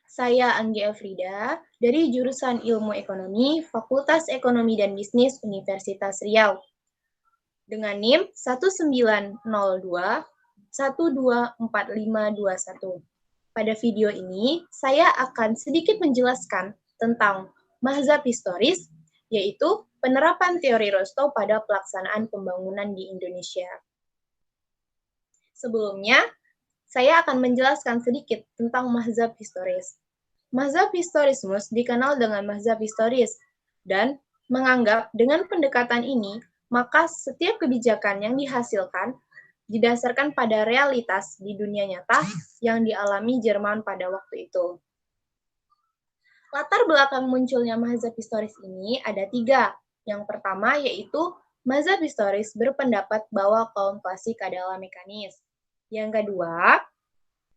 Saya Anggi Afrida dari jurusan Ilmu Ekonomi, Fakultas Ekonomi dan Bisnis Universitas Riau. Dengan NIM 1902 124521. Pada video ini, saya akan sedikit menjelaskan tentang mazhab historis, yaitu penerapan teori Rostow pada pelaksanaan pembangunan di Indonesia. Sebelumnya, saya akan menjelaskan sedikit tentang mazhab historis. Mazhab historismus dikenal dengan mazhab historis, dan menganggap dengan pendekatan ini, maka setiap kebijakan yang dihasilkan didasarkan pada realitas di dunia nyata yang dialami Jerman pada waktu itu. Latar belakang munculnya mazhab historis ini ada 3. Yang pertama yaitu mazhab historis berpendapat bahwa kaum klasik adalah mekanis. Yang kedua,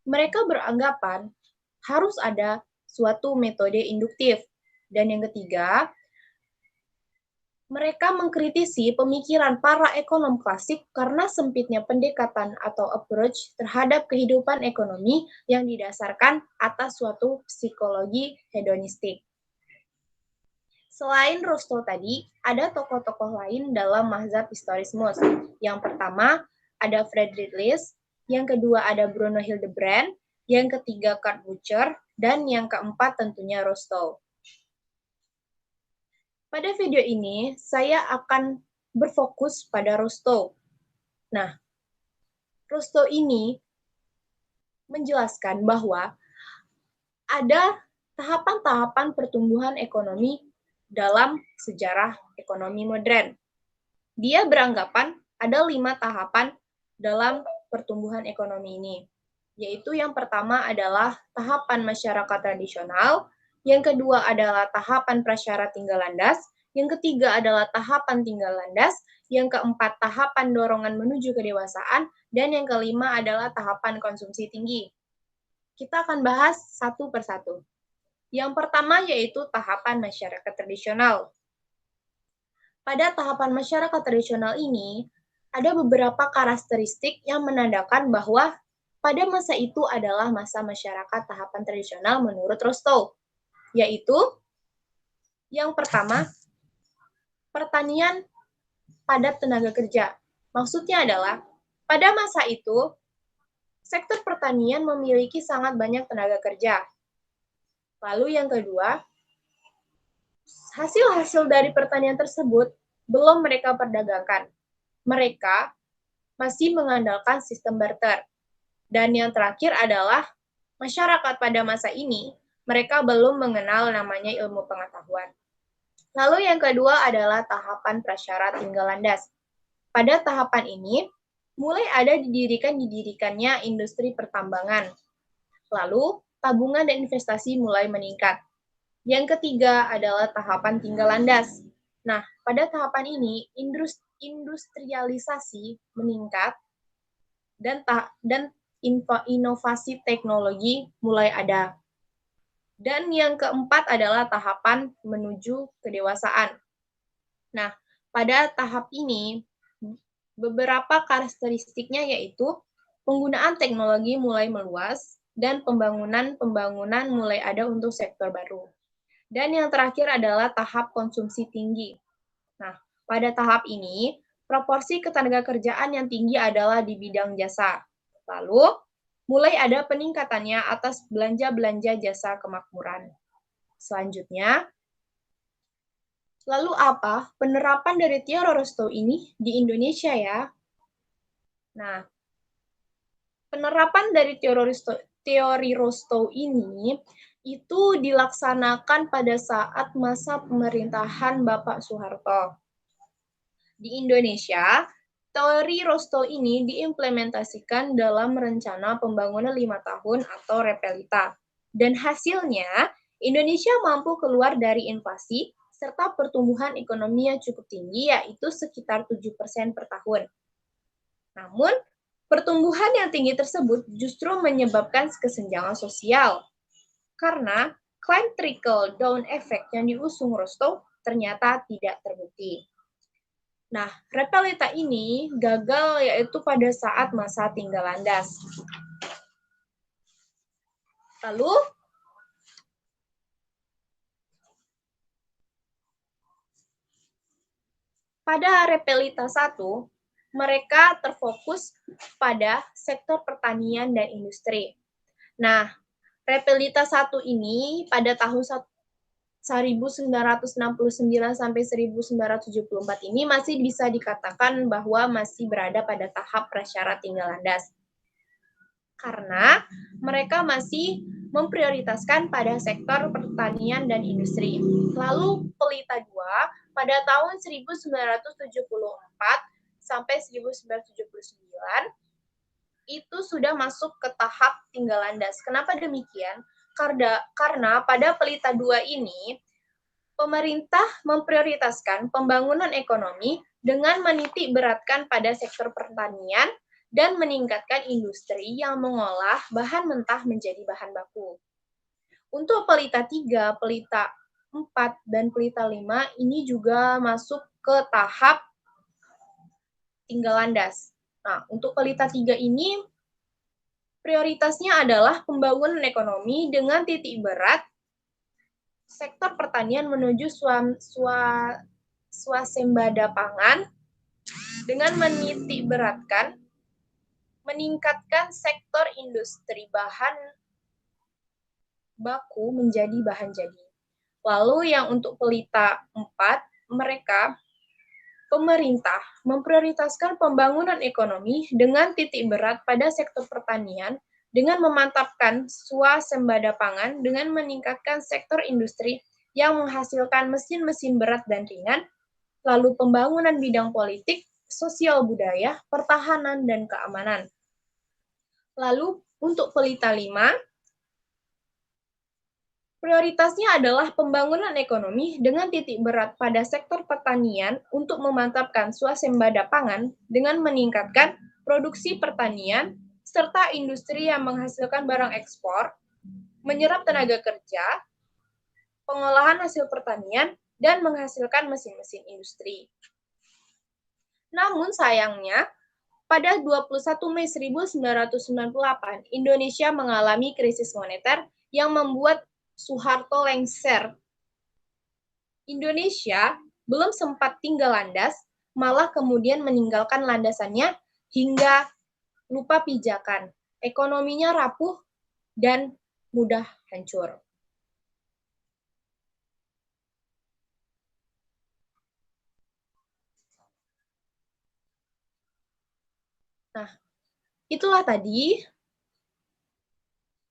mereka beranggapan harus ada suatu metode induktif. Dan yang ketiga, mereka mengkritisi pemikiran para ekonom klasik karena sempitnya pendekatan atau approach terhadap kehidupan ekonomi yang didasarkan atas suatu psikologi hedonistik. Selain Rostow tadi, ada tokoh-tokoh lain dalam mazhab historismus. Yang pertama, ada Friedrich List, yang kedua ada Bruno Hildebrand, yang ketiga Kurt Bucer, dan yang keempat tentunya Rostow. Pada video ini, saya akan berfokus pada Rostow. Nah, Rostow ini menjelaskan bahwa ada tahapan-tahapan pertumbuhan ekonomi dalam sejarah ekonomi modern. Dia beranggapan ada 5 tahapan dalam pertumbuhan ekonomi ini, yaitu yang pertama adalah tahapan masyarakat tradisional, yang kedua adalah tahapan prasyarat tinggal landas, yang ketiga adalah tahapan tinggal landas, yang keempat tahapan dorongan menuju kedewasaan, dan yang kelima adalah tahapan konsumsi tinggi. Kita akan bahas satu persatu. Yang pertama yaitu tahapan masyarakat tradisional. Pada tahapan masyarakat tradisional ini, ada beberapa karakteristik yang menandakan bahwa pada masa itu adalah masa masyarakat tahapan tradisional menurut Rostow, yaitu yang pertama, pertanian padat tenaga kerja. Maksudnya adalah, pada masa itu, sektor pertanian memiliki sangat banyak tenaga kerja. Lalu yang kedua, hasil-hasil dari pertanian tersebut belum mereka perdagangkan. Mereka masih mengandalkan sistem barter. Dan yang terakhir adalah, masyarakat pada masa ini, mereka belum mengenal namanya ilmu pengetahuan. Lalu yang kedua adalah tahapan prasyarat tinggal landas. Pada tahapan ini, mulai ada didirikannya industri pertambangan. Lalu, tabungan dan investasi mulai meningkat. Yang ketiga adalah tahapan tinggal landas. Nah, pada tahapan ini, industrialisasi meningkat dan inovasi teknologi mulai ada. Dan yang keempat adalah tahapan menuju kedewasaan. Nah, pada tahap ini, beberapa karakteristiknya yaitu penggunaan teknologi mulai meluas dan pembangunan mulai ada untuk sektor baru. Dan yang terakhir adalah tahap konsumsi tinggi. Nah, pada tahap ini, proporsi ketenagakerjaan yang tinggi adalah di bidang jasa. Lalu, mulai ada peningkatannya atas belanja-belanja jasa kemakmuran. Selanjutnya, lalu apa penerapan dari teori Rostow ini di Indonesia ya? Nah, penerapan dari teori Rostow ini itu dilaksanakan pada saat masa pemerintahan Bapak Soeharto. Di Indonesia, teori Rostow ini diimplementasikan dalam rencana pembangunan 5 tahun atau Repelita. Dan hasilnya, Indonesia mampu keluar dari inflasi serta pertumbuhan ekonomi yang cukup tinggi, yaitu sekitar 7% per tahun. Namun, pertumbuhan yang tinggi tersebut justru menyebabkan kesenjangan sosial. Karena klaim trickle-down effect yang diusung Rostow ternyata tidak terbukti. Nah, Repelita ini gagal yaitu pada saat masa tinggal landas. Lalu, Pada Repelita 1, mereka terfokus pada sektor pertanian dan industri. Nah, Repelita 1 ini pada tahun 1969 sampai 1974 ini masih bisa dikatakan bahwa masih berada pada tahap prasyarat tinggal landas. Karena mereka masih memprioritaskan pada sektor pertanian dan industri. Lalu Pelita 2 pada tahun 1974 sampai 1979 itu sudah masuk ke tahap tinggal landas. Kenapa demikian? Karena pada Pelita 2 ini pemerintah memprioritaskan pembangunan ekonomi dengan menitik beratkan pada sektor pertanian dan meningkatkan industri yang mengolah bahan mentah menjadi bahan baku. Untuk Pelita 3, Pelita 4, dan Pelita 5 ini juga masuk ke tahap tinggal landas. Nah, untuk Pelita 3 ini prioritasnya adalah pembangunan ekonomi dengan titik berat sektor pertanian menuju swasembada pangan dengan menitik beratkan meningkatkan sektor industri bahan baku menjadi bahan jadi. Lalu yang untuk Pelita 4, pemerintah memprioritaskan pembangunan ekonomi dengan titik berat pada sektor pertanian dengan memantapkan swasembada pangan dengan meningkatkan sektor industri yang menghasilkan mesin-mesin berat dan ringan, lalu pembangunan bidang politik, sosial budaya, pertahanan, dan keamanan. Lalu untuk Pelita 5, prioritasnya adalah pembangunan ekonomi dengan titik berat pada sektor pertanian untuk memantapkan swasembada pangan dengan meningkatkan produksi pertanian serta industri yang menghasilkan barang ekspor, menyerap tenaga kerja, pengolahan hasil pertanian, dan menghasilkan mesin-mesin industri. Namun sayangnya, pada 21 Mei 1998, Indonesia mengalami krisis moneter yang membuat Soeharto lengser. Indonesia belum sempat tinggal landas, malah kemudian meninggalkan landasannya hingga lupa pijakan. Ekonominya rapuh dan mudah hancur. Nah, itulah tadi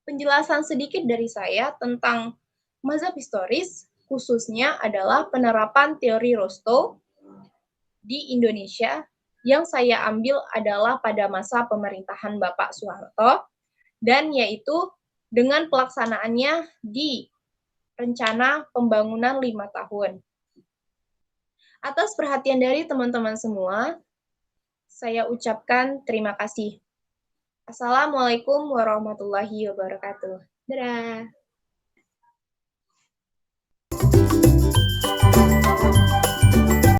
penjelasan sedikit dari saya tentang mazhab historis, khususnya adalah penerapan teori Rostow di Indonesia yang saya ambil adalah pada masa pemerintahan Bapak Soeharto, dan yaitu dengan pelaksanaannya di rencana pembangunan 5 tahun. Atas perhatian dari teman-teman semua, saya ucapkan terima kasih. Assalamualaikum warahmatullahi wabarakatuh. Dadah.